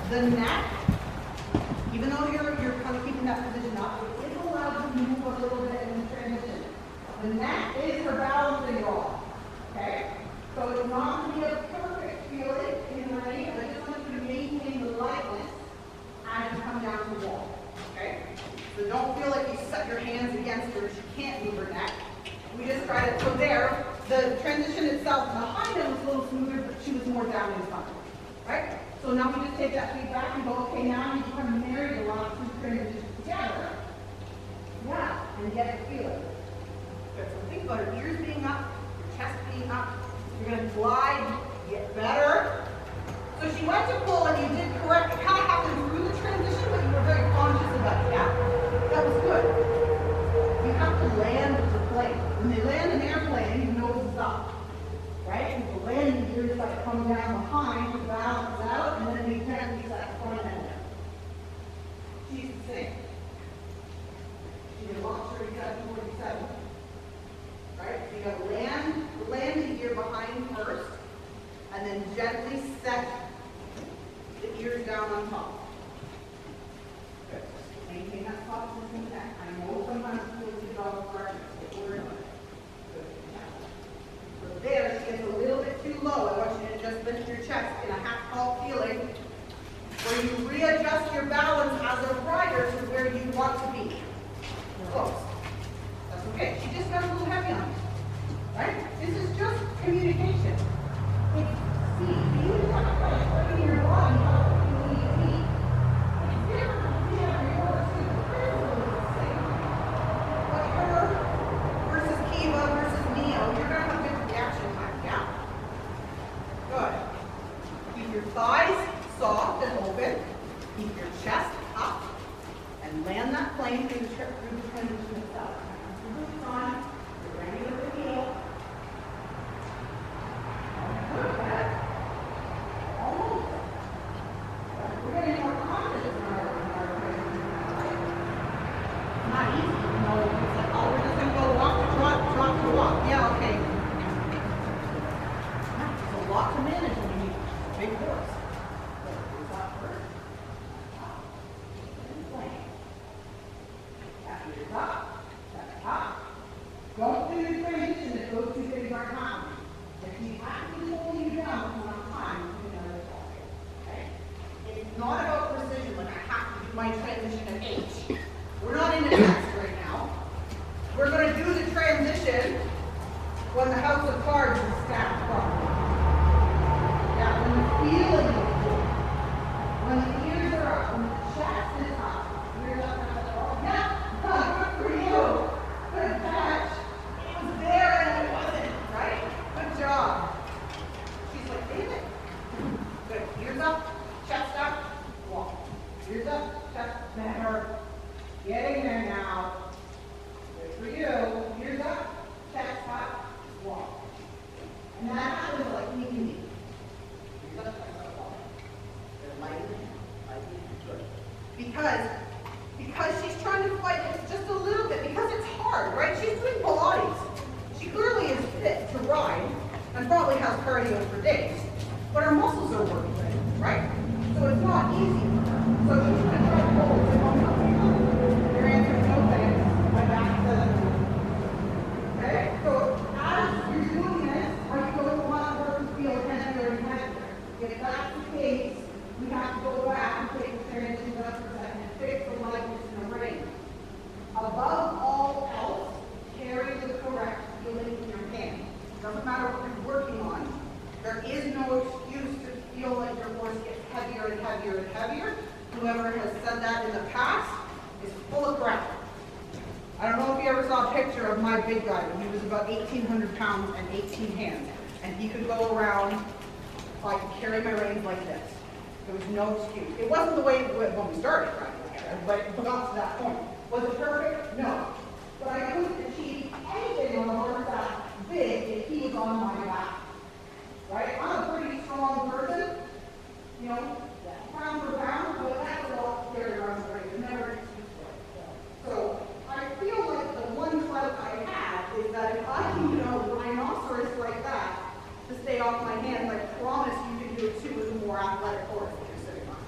the neck, even though you're kind of keeping that position up, it is allowed to move a little bit in the transition. The neck is her balancing rod. Okay? So it's not going to be a perfect feeling in the range, but I just want you to maintain the lightness as you come down the wall. Okay? So don't feel like you set your hands against her, she can't move her neck. We just tried it. So there, the transition itself behind them was a little smoother, but she was more down in front. Right? So now we just take that feedback and go, okay, now you kind of marry the last two transitions together. Yeah, and get the feeling. Good. So think about her ears being up, your chest being up. You're going to glide, get better. So she went to pull and you did correct. It kind of happened through the transition, but you were very conscious about it. Yeah, that was good. You have to land the plane. When they land an airplane, your nose is up. Right? And the landing gear is like coming down behind to balance out, and then you can use that front end down. She's the same. She did launch 37, 47. Right? So you got to land the landing gear behind first, and then gently set the ears down on top. Good. Maintain that softness in the neck. I know sometimes people do dog hardness, but we're not. So there, she gets a little bit too low. I want you to just lift your chest in a half call feeling where you readjust your balance as a rider to where you want to be. Close. That's okay. She just got a little heavy on you. Right? This is just communication. See, you talk about working your body, how you need to be. It's different from the other horse to the principle is the same. But her versus Kiva versus Neo, you're going to have different reaction time. Yeah? Good. Keep your thighs soft and open. Keep your chest up. And land that plane through the transition itself. Boots on. You're ready to the heel. We're getting more confident in our It's not easy, you know. It's like, oh, we're just going to go walk, trot, walk. Yeah, okay. There's a lot to manage when you need a big horse. Who's up first? Don't do the transition if those two things aren't happening. If you actually hold you down for enough time, you can never talk. Okay? It's not about precision, like I have to do my transition at H. We're not in a test right now. We're going to do the transition when the house of cards is stacked properly. Yeah, when the feeling is good. When the ears are up, when the chest is up. Ears up, yeah, good for you. Good catch. It was there and it wasn't, right? Good job. She's like, damn it. Good. Ears up, chest up, walk. Ears up, chest better. Getting there now. Good for you. Ears up, chest up, walk. And that happens like knee to knee. Ears up, chest up, walk. Good. Lightly. Good. Because she's trying to fight it just a little bit, because it's hard, right? She's doing Pilates. She clearly is fit to ride and probably has cardio for days, but her muscles are working, right? So it's not easy for her. So she's going to try to hold it. Your answer is no thanks. My back says no. Okay? So as you're doing this, are you going to want her to feel heavier and heavier? If that's the case, we have to go back and take the transitions up for a second and fix the lightness in the range. Above all else, carry the correct feeling in your hand. Doesn't matter what you're working on. There is no excuse to feel like your horse gets heavier and heavier and heavier. Whoever has said that in the past is full of crap. I don't know if you ever saw a picture of my big guy when he was about 1,800 pounds and 18 hands. And he could go around, I could carry my reins like this. There was no excuse. It wasn't the way when we started riding together, but it got to that point. Was it perfect? No. But I couldn't achieve anything on a horse that big if he was on my back. Right? I'm a pretty strong person, you know, pound for pound, but that's a lot to carry around the ring. There's never an excuse for it. So I feel like the one clout I have is that if I can, rhinoceros like that to stay off my hands, I promise you can do it too with a more athletic horse that you're sitting on.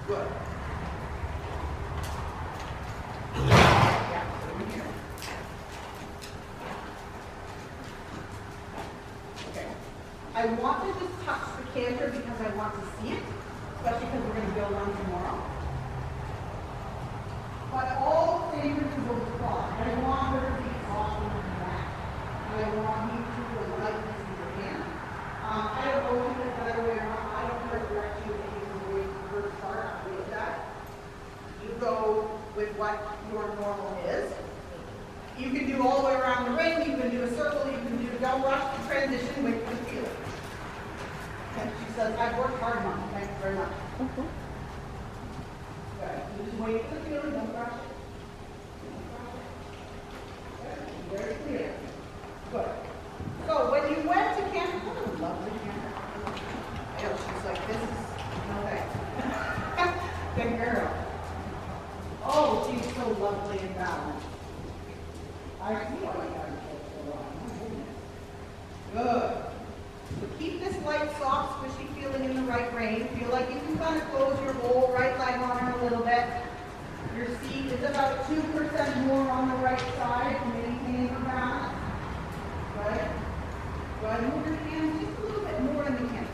Good. Yeah, over here. Okay. I want to just touch the canter because I want to see it, especially because we're going to build on tomorrow. But all the same principles apply. I want her to be soft in the back. I want you to feel lightness in your hand. I don't know if it's the other way around. I don't know direct you in the way you first start with that. You go with what your normal is. You can do all the way around the ring. You can do a circle. You can do, don't rush the transition, wait for the feeling. And she says, I've worked hard, Mom. Thank you very much. Good. You just wait for the feeling, don't rush it. Good. Very clear. Good. So when you went to camp, what a lovely camp. Yeah, she's like, this is no way. Good girl. Oh, she's so lovely and balanced. I see why you haven't killed so long. My goodness. Good. So keep this light, soft, squishy feeling in the right range. Feel like you can kind of close your whole right leg on her a little bit. Your seat is about 2% more on the right side to maintain your balance. Good. Go ahead and move your hands just a little bit more in the camp.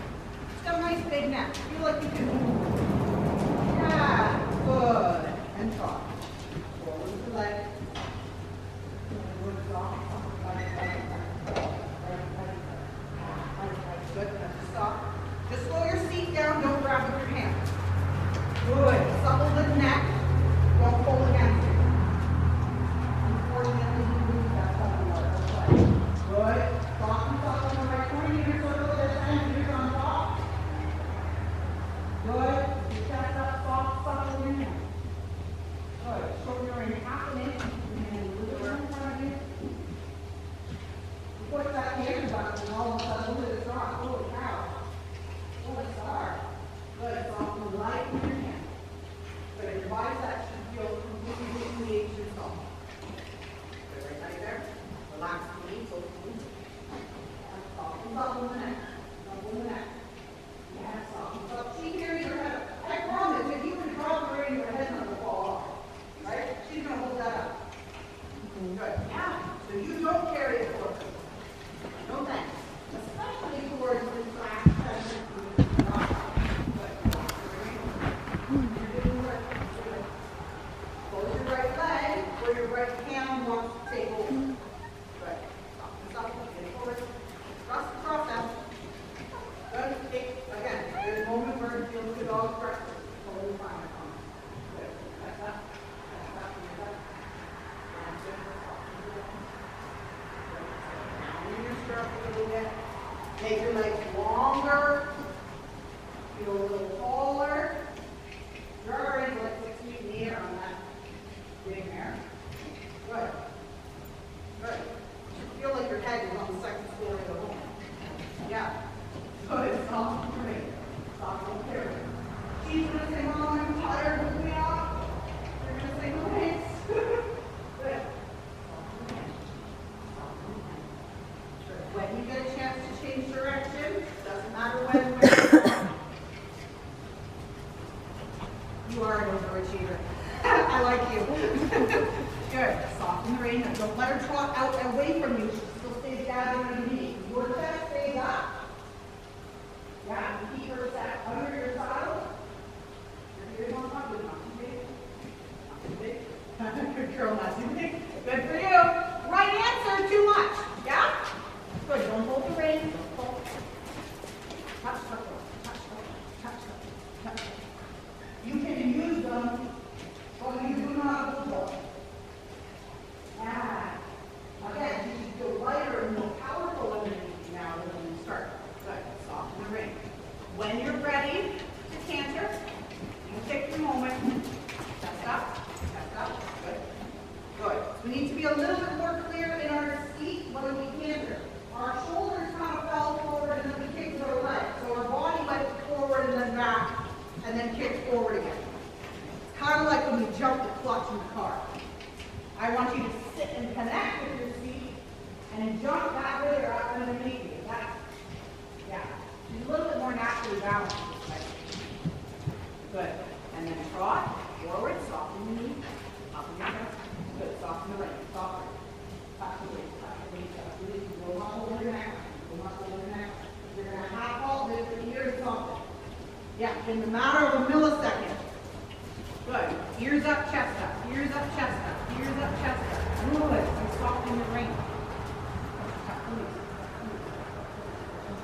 Just a nice big neck. Feel like you can move. Yeah. Good. And soft. Forward with the leg. Forward soft. Good. Stop. Just slow your seat down. Don't grab with your hand. Good. Supple the neck. Don't pull against it. Unfortunately, you lose that supple part. Good. Soft and soft on the right corner. You can circle this end. Fingers on top. Good. Your chest up. Soft, supple in hand. Good. Shoulder in half an inch. And move it around in front of you. Push that hand button and all of a sudden look at the rock. Holy cow. Oh, it's hard. Good. Soft and light in your hand. Good. Your biceps should feel completely disengaged yourself. Good. Right there. Relax the knees. Soft and supple in the neck. Supple in the neck. Yeah, soft and supple. See here, your head. I promise, if you can drop her in, your head's not going to fall off. Right? She's going to hold that up. Good. Yeah. So you don't carry it forward. No thanks. Especially towards this last segment. You're doing good. Close your right leg where your right hand wants to take over. Good. Stop. Get forward. Thrust the cross out. Good. Again, there's a moment where it feels good all pressure. Totally fine. Good. That's up. A little bit. Make your legs longer. Feel a little taller. You're already like 6 feet in the air on that big mare. Good. Good. You feel like your head is on the second story of the home. Yeah. Good. Soft and great. Soft and clear. She's going to say, Mom, I'm tired. Move me up. You're going to say, no thanks. Good. When you get a chance to change direction, doesn't matter when. You are an overachiever. I like you. Good. Soften the rein. Don't let her trot out away from you. She still stays down underneath. Your chest stays up. Yeah, you keep her set under your saddle. Your ears on top. Good. Not too big. Not too big. Good girl, not too big. Good for you. Right answer, too much. Yeah? Good. Don't hold the rein. Don't pull. Touch, touch, touch, touch, touch. You can use them, but you do not hold them. Yeah. Again, you should feel lighter and more powerful underneath you now than when you start. Good. Soften the rein. When you're ready to canter, you take the moment. Chest up. Chest up. Good. Good. We need to be a little bit more clear in our seat when we canter. Our shoulders kind of fell forward and then we kicked our legs. So our body went forward and then back and then kicked forward again. It's kind of like when you jump the clutch in the car. I want you to sit and connect with your seat and then jump that way or up underneath you. Yeah. She's a little bit more naturally balanced this way. Good. And And then trot, forward, soften the knee, up in your chest. Good, soften the right, soften. Touch the waist, touch the waist, touch the waist. Go muscle over your neck, go muscle over your neck. You're going to half halt, lift the ear and soften. Yeah, in the matter of a millisecond. Good. Ears up, chest up, ears up, chest up, ears up, chest up. Good. And soften your range. Touch the waist.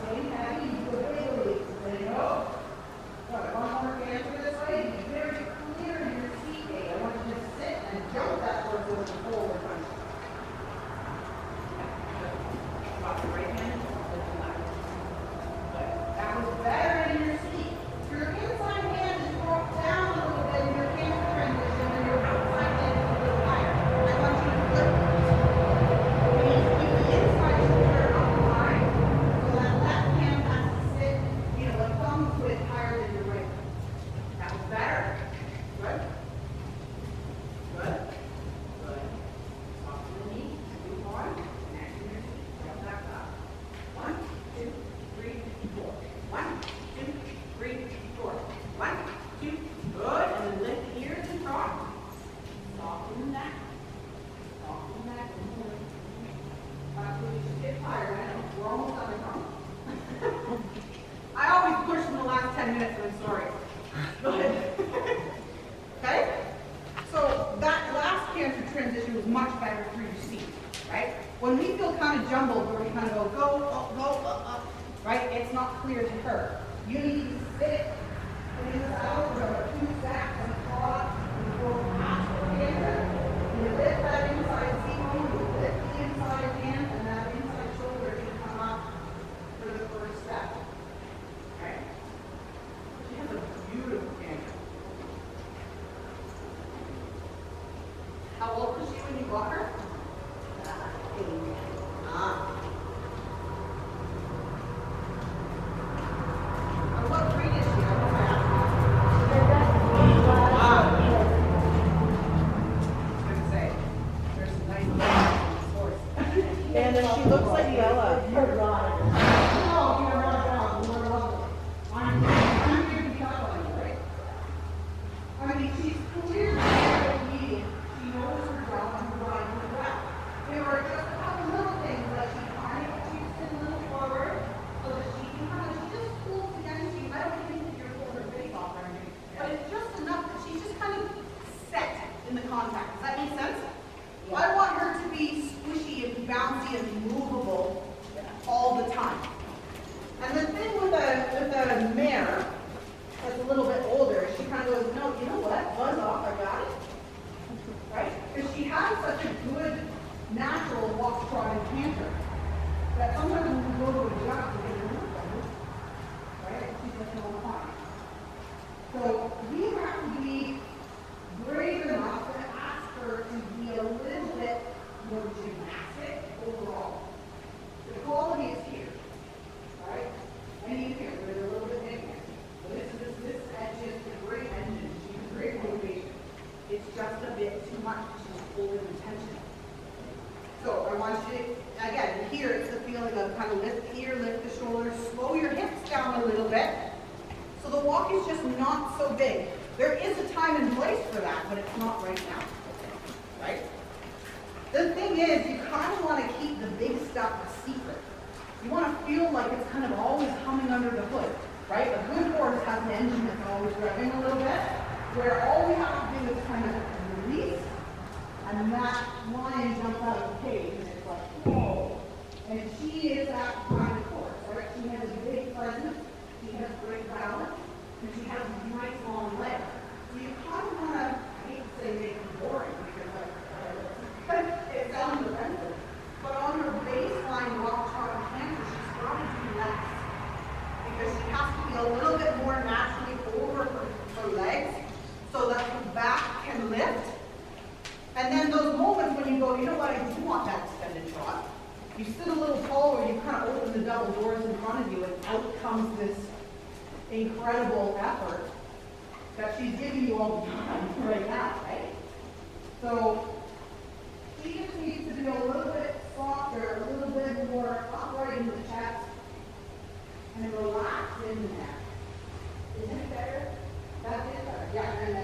Stay heavy, you go big release. There you go. Good. One more hand for this way. Be very clear in your seat gate. I want you to sit and jump that towards the forward punch. Good. Drop the right hand, lift the left. Good. That was better in your seat. Your inside hand is brought down a little bit in your cancer transition, and your outside hand is a little higher. I want you to flip these. Please keep the inside shoulder up high, so that left hand has to sit, a thumb width higher than your right. That was better. Good. Good. Good. Soften the knee. Move on. Next to your seat. Drop that up. 1, 2, 3, 4. 1, 2, 3, 4. 1, 2. Good. And then lift the ears and trot. Soften the neck. Soften the neck. We should get higher. I know. We're almost on the front. I always push in the last 10 minutes, I'm sorry. Go ahead. Okay? So that last cancer transition was much better through your seat, right? When we feel kind of jumbled, where we kind of go, right? It's not clear to her. You need to sit in the saddle for 2 stacks and trot and go past the cancer. You lift that inside seat bone, you lift the inside hand, and that inside shoulder can come up for the first step. Okay? She has a beautiful cancer. How old was she when you got her? 8. And what grade is she? I don't know if I asked you. I was going to say, there's some nice horse. And then she looks like Bella. You're right. Oh, you're right. You're lovely. I'm here to tell on you, right? I mean, she's clearly obedient. She knows her job and provides her well. There are just a couple little things that she kind of keeps a little forward so that she can she just pulls against you. I don't think that you're pulling her face off or anything, but it's just enough that she's just kind of set in the contact. Does that make sense? Yeah. I want her to be squishy and bouncy and movable all the time. And the thing with a mare that's a little bit older, she kind of goes, no, you know what? Buzz off, I got it. Right? Because she has such a good natural walk, trot, and canter that sometimes when we go to a job, we get a little better. Right? She's like, no, I'm fine. So we have to be brave enough to ask her to be a little bit more gymnastic overall. The quality is here. Right? And you here, there's a little bit in here. But this edge is a great engine. She's a great motivation. It's just a bit too much. She's holding the tension. So I want you to, again, here it's the feeling of kind of lift the ear, lift the shoulders, slow your hips down a little bit. So the walk is just not so big. There is a time and place for that, but it's not right now. Right? The thing is, you kind of want to keep the big stuff a secret. You want to feel like it's kind of always humming under the hood, right? A good horse has an engine that's always revving a little bit, where all we have to do is kind of release, and that lion jumps out of the cage, and it's like, whoa. And she is that kind of horse, right? She has a big presence, she has great balance, and she has nice long legs. So you kind of want to, I hate to say make it boring, because it sounds offensive, but on her baseline walk, trot, and canter, she's got to do less, because she has to be a little bit more naturally over her legs, so that the back can lift. And then those moments when you go, you know what, I do want that extended trot. You sit a little taller, you kind of open the double doors in front of you, and out comes this incredible effort that she's giving you all the time right now, right? So she just needs to be a little bit softer, a little bit more upright in the chest, and relax in there. Isn't it better? That is better. Yeah, and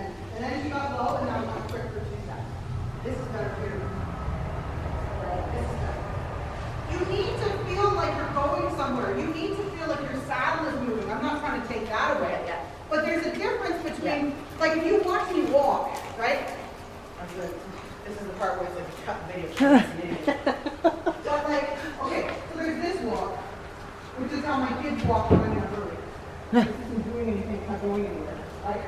But like, okay, so there's this walk, which is how my kids walk when I'm early. This isn't doing anything, it's not going anywhere, right?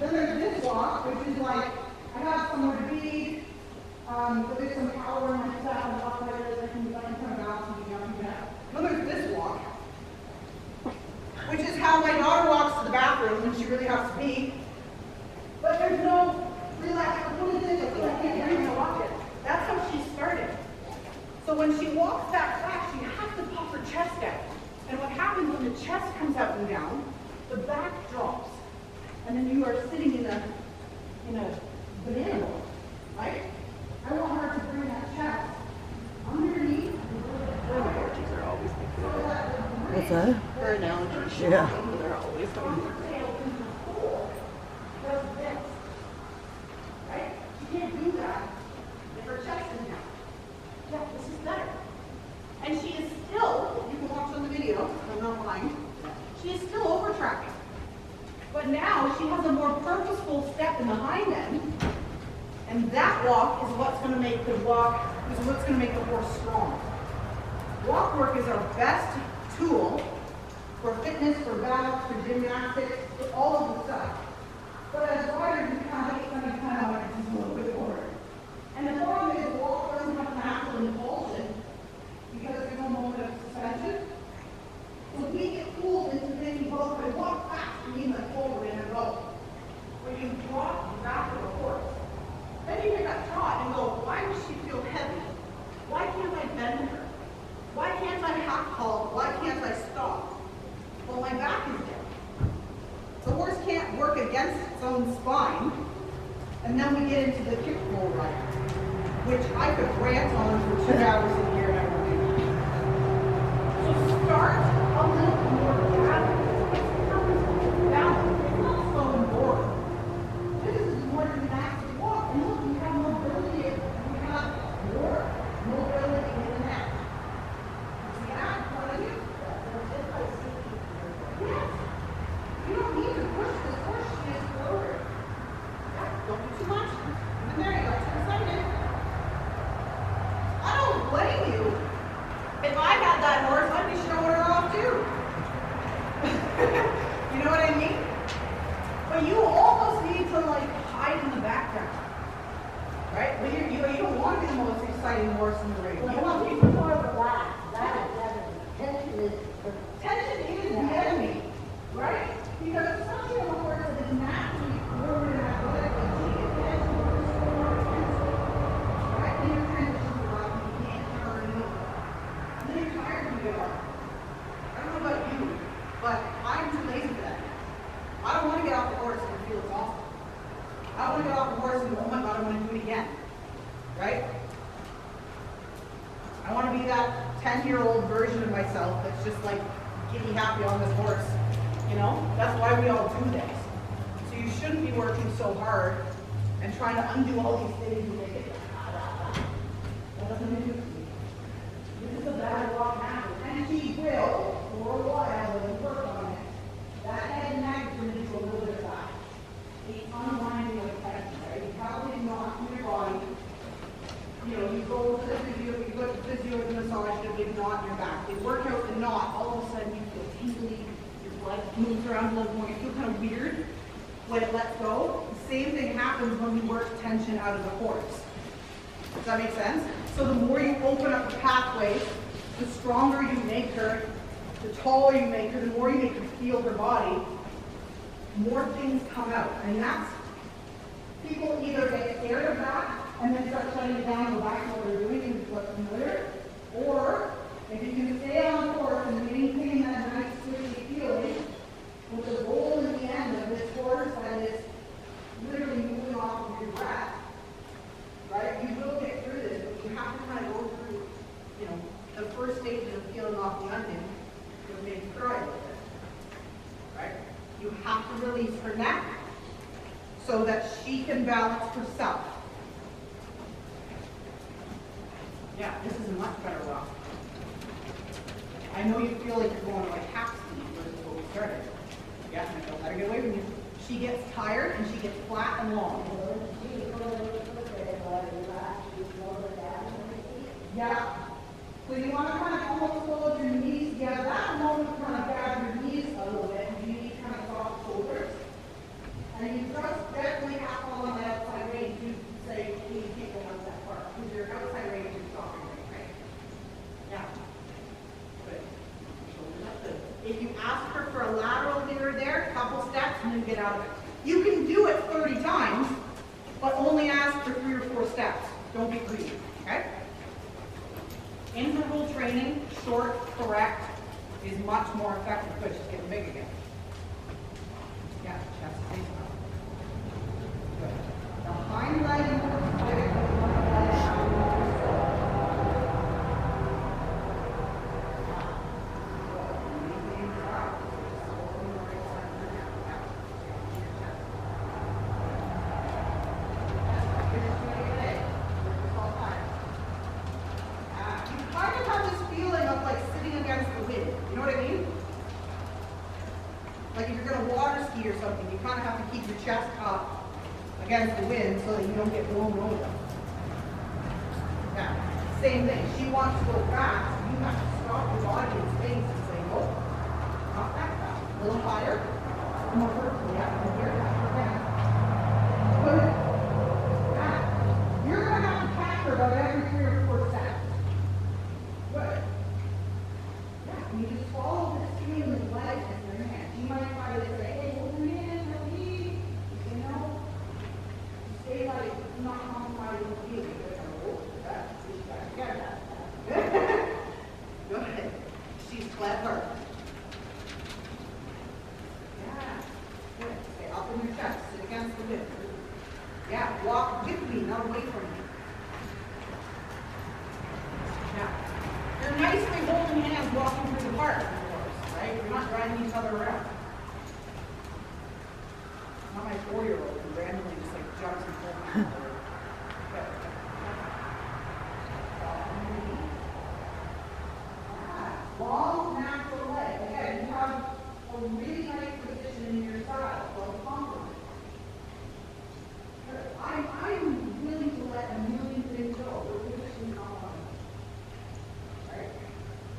Then there's this walk, which is like, I have somewhere to be, there's some power in my stuff, and walk like this, I can kind of balance and be jumping back. Then there's this walk, which is how my daughter walks to the bathroom when she really has to pee. But there's no relax. What is it? I can't bring her walk it. That's how she started. So when she walks that fast, she has to pop her chest out. And what happens when the chest comes up and down, the back drops. And then you are sitting in a banana boat, right? I want her to bring that chest underneath. What's that? Her analogy. Yeah. They're always going. Does this, right? She can't do that if her chest is down. Yeah, this is better. And she is still, you can watch on the video, I'm not lying, she is still over tracking. But now she has a more purposeful step in the hind end, and that walk is what's going to make the horse strong. Walk work is our best tool for fitness, for balance, for gymnastics, for all of the stuff. But as riders, you kind of like just a little bit forward. And the problem is, walk doesn't have natural impulsion because there's no moment of suspension. So we get pulled into thinking, well, if I walk fast, you need my forward and a go. When you drop the back of the horse, then you get that thought and go, why does she feel heavy? Why can't I bend her? Why can't I half halt? Why can't I stop? Well, my back is down. The horse can't work against its own spine. And then we get into the kick pole ride, which I could rant on for 2 hours a year and I will do that. So start a little more gathered. It's purposeful balance. It's not slow and boring. This is more than an active walk. And look, you have mobility. You have more mobility in the neck. See that in front of you? Yes. You don't need to push this horse. She is forward. Yeah, don't do too much. And there you go. 2 seconds. I don't blame you. If I had that horse, I'd be showing her off too. You know what I mean? But you almost need to like hide in the background. Right? But you don't want to be the most exciting horse in the ring. You want to be more relaxed. Tension is the enemy. Right? Because especially on a horse that is naturally forward and athletic, she gets tension more intense. Right? Then your transitions are up and you can't turn and then you're tired and you give up. I don't know about you, but I'm too lazy for that. I don't want to get off the horse and feel exhausted. I don't want to get off the horse and go, oh my God, I want to do it again. Right? I want to be that 10-year-old version of myself that's just like giddy happy on this horse. You know? That's why we all do this. So you shouldn't be working so hard and trying to undo all these things and make it. That doesn't do it. This is a bad walk habit. And she will, for a while, when you work on it, that head and neck is going to do a little bit of that. The unwinding of tension, right? You probably not in your body. You know, you go to the physio, you go to the physio, the massage, you get knot in your back. They work out the knot, all of a sudden you feel tingly, your blood moves around a little more, you feel kind of weird when it lets go. The same thing happens when we work tension out of the horse. Does that make sense? So the more you open up the pathway, the stronger you make her, the taller you make her, the more you make her feel her body, more things come out. And that's, people either get scared of that and then start shutting it down and go back to what they're doing and what's familiar, or if you can stay on course and maintain that nice squishy feeling with the goal in the end of this horse that is literally moving off of your breath, right? You will get through this, but you have to kind of go through, you know, the first stages of peeling off the onion to make it cry a little bit, right? You have to release her neck so that she can balance herself. Yeah, this is a much better walk. I know you feel like you're going like half speed versus what we started. Yeah, and don't let her get away from you. She gets tired and she gets flat and long. Yeah. So you want to kind of almost fold your knees together. That moment you kind of grab your knees a little bit and you need kind of soft shoulders. And you just definitely have on the outside range. You say you can't go out that far because your outside range is softer, right? Yeah. Good. Shoulders up good. If you ask her for a lateral here or there, couple steps, and then get out of it. You can do it 30 times, but only ask for 3 or 4 steps. Don't be greedy, okay? Interval training, short, correct, is much more effective. Good, she's getting big again. Yeah, chest face up. Good. The hind leg moves quick, the front leg out. Maintain the arm. Slowly the right side of your neck. Yeah. Your chest. Finish doing it today. Work this all the time. You kind of have this feeling of like sitting against the wind. You know what I mean? Like if you're going to water ski or something, you kind of have to keep your chest up against the wind so that you don't get blown over. Now, same thing. She wants to go fast. You have to stop your body in space and say, nope, not that fast. A little higher. More vertically. Yeah, from here. Okay. Good. Yeah. You're going to have to catch her about every 3 or 4 steps. Good. Yeah, and you just follow this stream with legs in your hand. You might try to say, hey, hold your hand, release. You know? Stay like not compromising the feeling. You're going to hold that. You got to get that. Good. She's clever. Yeah. Good. Stay up in your chest. Sit against the wind. Yeah, walk with me, not away from me. Now, you're nicely holding hands walking through the park, of course, right? You're not driving each other around. Not my 4-year-old who randomly just like jumps and pulls me over. Good. Long, natural leg. Again, you have a really nice position in your side, well compliment. I'm willing to let a million things go. We're positioning on one. Right?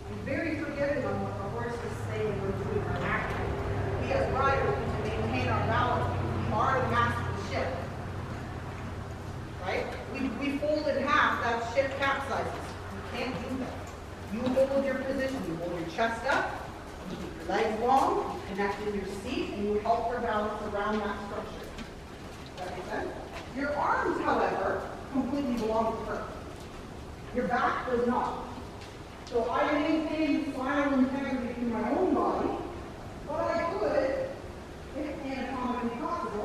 I'm very forgiving on what the horse is saying we're doing or acting. We as riders need to maintain our balance. We are the master of the ship. Right? We fold in half, that ship capsizes. You can't do that. You hold your position. You hold your chest up, you keep your legs long, you connect in your seat, and you help her balance around that structure. Does that make sense? Your arms, however, completely belong to her. Your back does not. So I maintain spinal integrity through my own body, but I could, if anatomically possible,